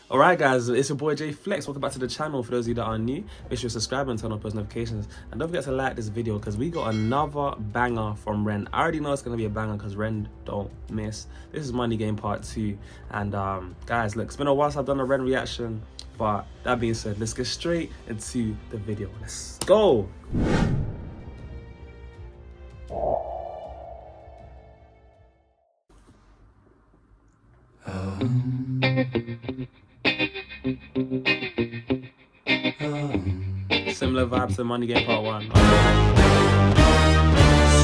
Alright guys, it's your boy JayFlex. Welcome back to the channel. For those of you that are new, make sure you subscribe and turn on post notifications. And don't forget to like this video because we got another banger from Ren. I already know it's going to be a banger because Ren don't miss. This is Money Game Part 2. And guys, look, it's been a while since I've done a Ren reaction. But that being said, let's get straight into the video. Let's go! Similar vibes to Money Game Part 1.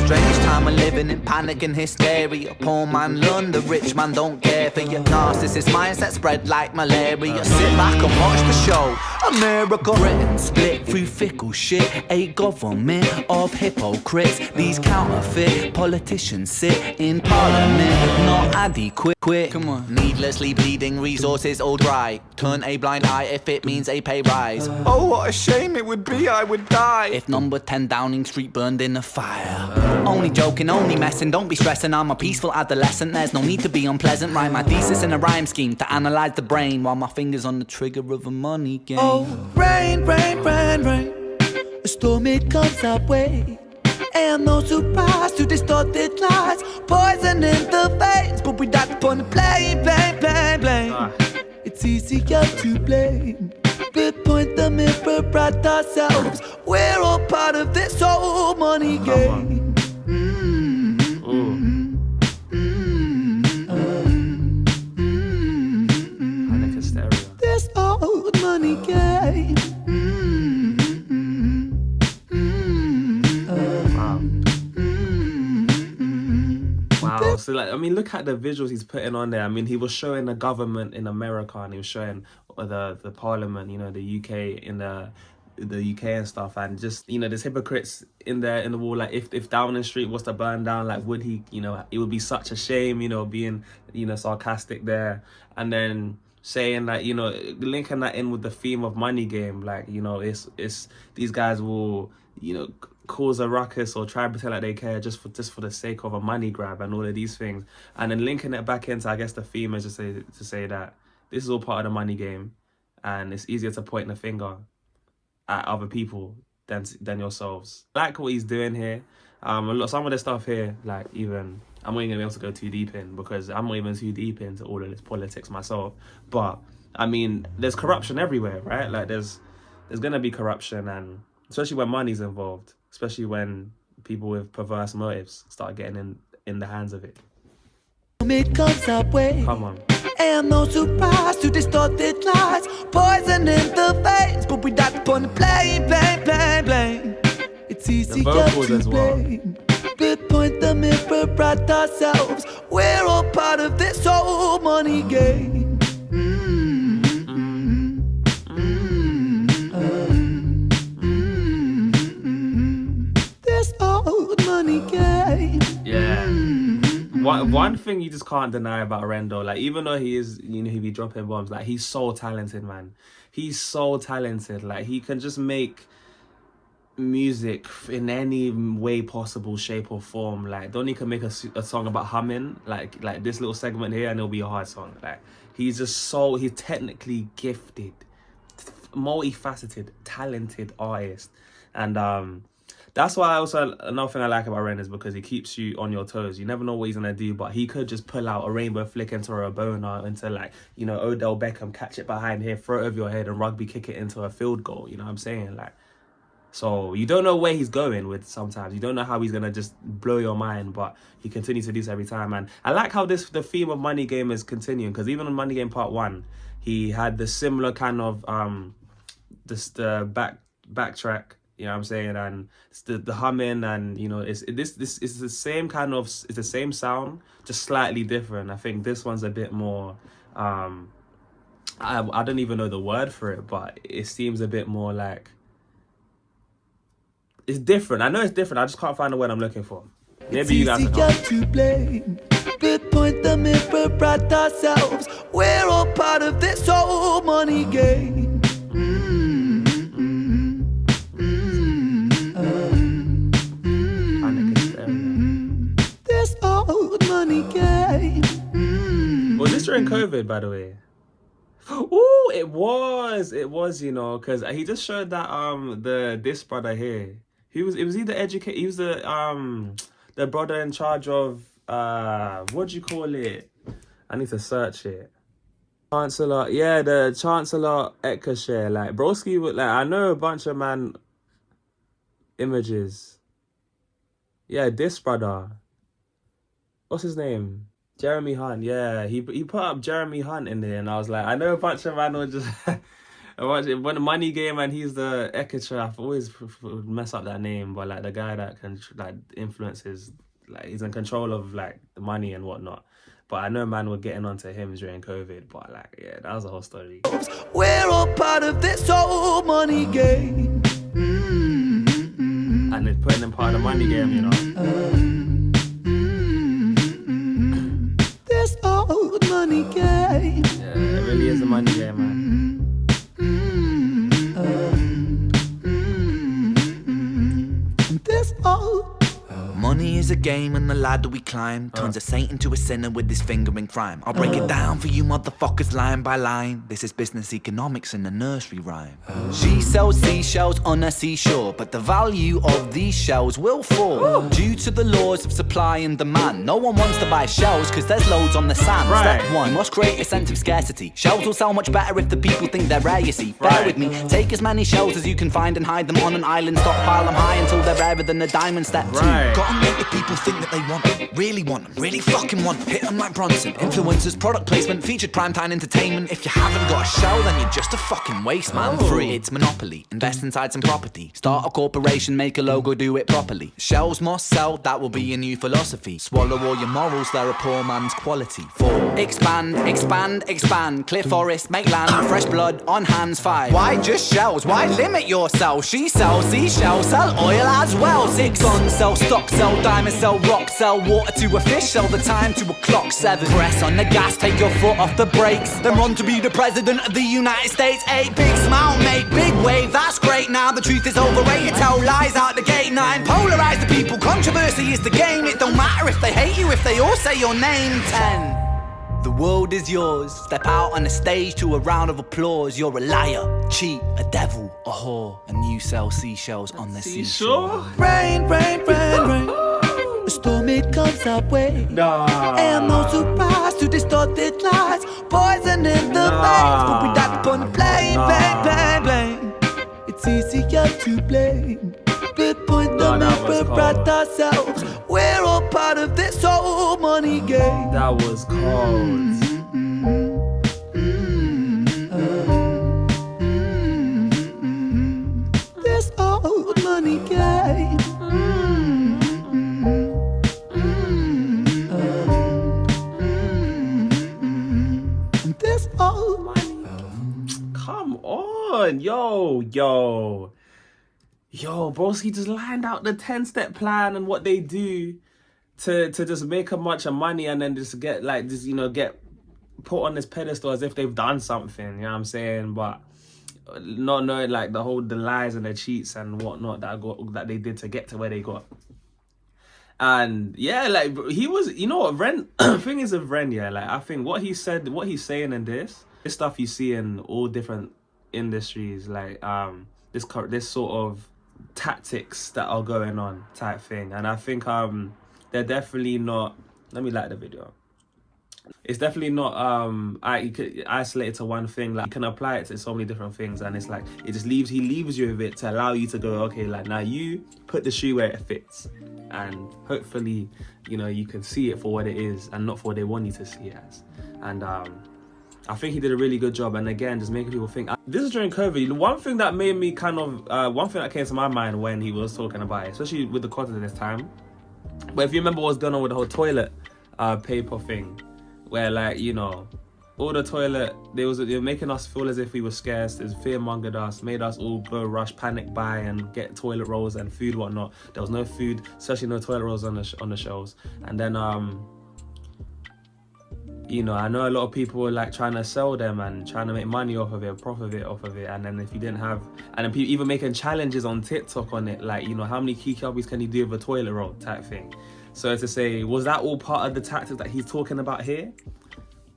Strange time we're living in panic and hysteria. Poor man learn, the rich man don't care for your narcissist mindset spread like malaria. Sit back and watch the show. America, Britain split through fickle shit. A government of hypocrites. These counterfeit politicians sit in parliament, not adequate. Come on. Needlessly bleeding, resources all dry. Turn a blind eye if it means a pay rise. Oh, what a shame it would be, I would die if number 10 Downing Street burned in a fire. Only joking, only messing, don't be stressing. I'm a peaceful adolescent, there's no need to be unpleasant. Write my thesis in a rhyme scheme to analyze the brain while my fingers on the trigger of a money game. Oh, rain, rain, rain, rain. A storm, it comes our way. And no surprise to distorted lies. Poison in the veins, but we die upon the blame. It's easier to blame. We point the mirror at ourselves. We're all part of this whole money game. This old money game. Wow. So like, I mean, look at the visuals he's putting on there. I mean, he was showing the government in America and he was showing the parliament, you know, the UK in the UK and stuff, and just, you know, there's hypocrites in the wall. Like if Downing Street was to burn down, like would he, you know, it would be such a shame, you know, being, you know, sarcastic there, and then saying that, you know, linking that in with the theme of Money Game, like, you know, it's these guys will, you know, cause a ruckus or try and pretend like they care just for the sake of a money grab and all of these things, and then linking it back into, I guess, the theme is to say that this is all part of the money game, and it's easier to point the finger at other people than yourselves. I like what he's doing here. Some of the stuff here, like, even I'm not even gonna be able to go too deep in because I'm not even too deep into all of this politics myself. But I mein, there's corruption everywhere, right? Like there's gonna be corruption, and especially when money's involved, especially when people with perverse motives start getting in the hands of it. It comes our way. Come on. And no surprise to distorted lies. Poison in the veins, but we die upon the blame. It's easier to blame. We point the mirror at ourselves. We're all part of this whole money game. This old money game. Yeah. One thing you just can't deny about Rendo, like, even though he is, you know, he be dropping bombs, like, he's so talented, man. He's so talented. Like, he can just make music in any way possible, shape or form. Like, don't he can make a song about humming, like this little segment here, and it'll be a hard song. Like, he's technically gifted, multifaceted, talented artist. And that's why also another thing I like about Ren is because he keeps you on your toes. You never know what he's gonna do, but he could just pull out a rainbow flick into a boner, into, like, you know, Odell Beckham, catch it behind here, throw it over your head, and rugby kick it into a field goal. You know what I'm saying? Like, so you don't know where he's going with sometimes. You don't know how he's gonna just blow your mind, but he continues to do so every time. And I like how the theme of Money Game is continuing, because even on Money Game Part 1, he had the similar kind of backtrack. You know what I'm saying? And it's the humming, and, you know, it's the same kind of, it's the same sound, just slightly different. I think this one's a bit more, I don't even know the word for it, but it seems a bit more like, it's different. I know it's different. I just can't find the word I'm looking for. Maybe you guys to blame. We point the mirror at ourselves. We're all part of this whole money game. This old money game. Was this during COVID, by the way? Oh, it was, you know, because he just showed that this brother here. It was either educate. He was the brother in charge of what do you call it? I need to search it. Chancellor, yeah, the Chancellor Ekashare. Like Broski would like I know a bunch of man images. Yeah, this brother. What's his name? Jeremy Hunt. Yeah, he put up Jeremy Hunt in there, and I was like, I know a bunch of man will just when the money game, and he's the Ekashare. I always mess up that name, but like the guy that can like influences, like he's in control of like the money and whatnot. But I know man were getting onto him during COVID, but like, yeah, that was a whole story. We're all part of this whole money game. And it's putting them part of the money game, you know. This old money game. Yeah, it really is a money game, man. This old money is a game and the ladder we climb turns a saint into a sinner with his finger in crime. I'll break it down for you motherfuckers line by line. This is business economics in a nursery rhyme. She sells seashells on a seashore, but the value of these shells will fall due to the laws of supply and demand. No one wants to buy shells because there's loads on the sand. Right. Step one, must create a sense of scarcity. Shells will sell much better if the people think they're rare, you see. Bear with me, take as many shells as you can find and hide them on an island. Stockpile them high until they're rarer than a diamond. Step two, gotta make the people think that they want them, really fucking want them. Hit them like Bronson. Influencers, product placement, featured primetime entertainment. If you haven't got a show, then you're just a fucking waste, man. Free, it's monopoly. Invest inside some property. Start a corporation, make a logo, do it properly. Shells must sell, that will be your new philosophy. Swallow all your morals, they're a poor man's quality. 4. Expand, expand, expand. Clear forest, make land, fresh blood on hands. 5. Why just shells? Why limit yourself? She sells seashells, sell oil as well. 6. Guns, sell stock, sell diamonds, sell rock, sell water to a fish, sell the time to a clock. 7. Press on the gas, take your foot off the brakes, then run to be the president of the United States. 8. Big smile, make big wave, that's great. Now the truth is overrated, tell lies out the gate. 9. Polarize the people, controversy is the game. It don't matter if they hate you, if they all say your name. 10. The world is yours. Step out on the stage to a round of applause. You're a liar, cheat, a devil, a whore, and you sell seashells on the seashore. Rain, rain, rain, rain. The storm, it comes our way. And no surprise to distorted lies. Poison in the veins, but we died upon the blame, blame, blame, blame. It's easier to blame. But point the mirror at ourselves. We're all part of this whole money game. That was cold. This old money game. This old money game. Come on, yo, Broski just lined out the 10-step plan and what they do to just make a bunch of money and then just get like just get put on this pedestal as if they've done something. You know what I'm saying? But not knowing like the lies and the cheats and whatnot that they did to get to where they got. And yeah, like he was, what Ren thing is of Ren, yeah, like I think what he said, what he's saying in this stuff you see in all different industries, like this sort of tactics that are going on type thing. And I think they're definitely not, let me like the video. It's definitely not you could isolate it to one thing. Like you can apply it to so many different things, and it's like he leaves you with it to allow you to go, okay, like now you put the shoe where it fits, and hopefully you can see it for what it is and not for what they want you to see it as. And I think he did a really good job, and again, just making people think. This is during COVID. One thing that made me one thing that came to my mind when he was talking about it, especially with the content this time. But if you remember what's going on with the whole toilet paper thing, where like all the toilet, they were making us feel as if we were scarce. They fear-mongered us, made us all go rush, panic buy and get toilet rolls and food, whatnot. There was no food, especially no toilet rolls on the shelves. And then I know a lot of people were like trying to sell them and trying to make money off of it, profit off of it. And then if you didn't have, and then people even making challenges on TikTok on it, like how many cucumbers can you do with a toilet roll type thing. So to say, was that all part of the tactics that he's talking about here?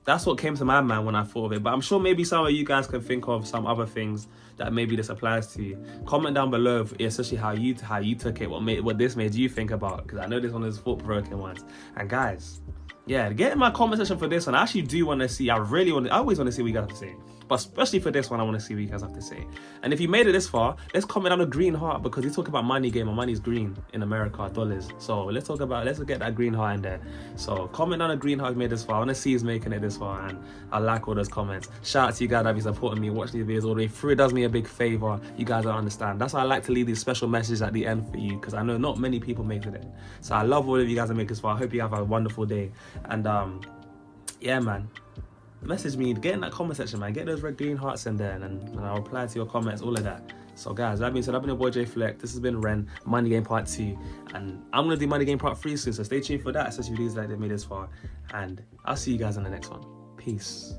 that's what came to my mind when I thought of it. But I'm sure maybe some of you guys can think of some other things that maybe this applies to you. Comment down below, especially how you took it, what this made you think about. Because I know this one is thought-provoking ones. And guys, yeah, get in my comment section for this one. I actually do want to see. I always want to see what you guys have to say. But especially for this one, I want to see what you guys have to say. And if you made it this far, let's comment on a green heart, because we talk about money game, and money's green in America, dollars. So let's get that green heart in there. So comment on a green heart if you made this far. I want to see who's making it this far, and I like all those comments. Shout out to you guys that be supporting me, watching these videos all the way through. It does me a big favor. You guys don't understand. That's why I like to leave these special messages at the end for you, because I know not many people make it in. So I love all of you guys that make this far. I hope you have a wonderful day. And yeah, man. Message me, get in that comment section, man. Get those red green hearts in there, and I'll reply to your comments, all of that. So guys, that being said, I've been your boy JayFlex. This has been Ren, Money Game Part 2, and I'm gonna do Money Game Part 3 soon, so stay tuned for that, especially if you guys like that made this far. And I'll see you guys in the next one. Peace.